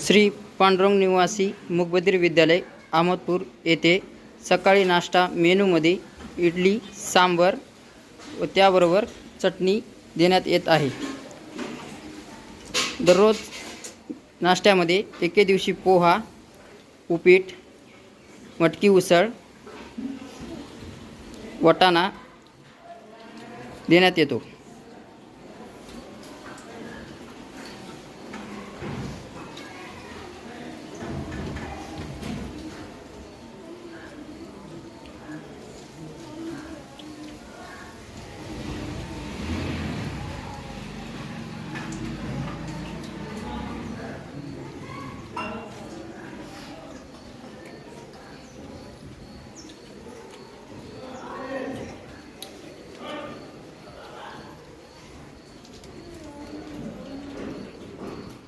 श्री पांडुरंग निवासी मूकबधीर विद्यालय अहमदपूर येथे सकाळी नाश्ता मेनूमध्ये इडली सांबर व त्याबरोबर चटणी देण्यात येत आहे। दररोज नाश्त्यामध्ये एके दिवशी पोहा, उपीट, मटकी उसळ, वाटाणा देण्यात येतो।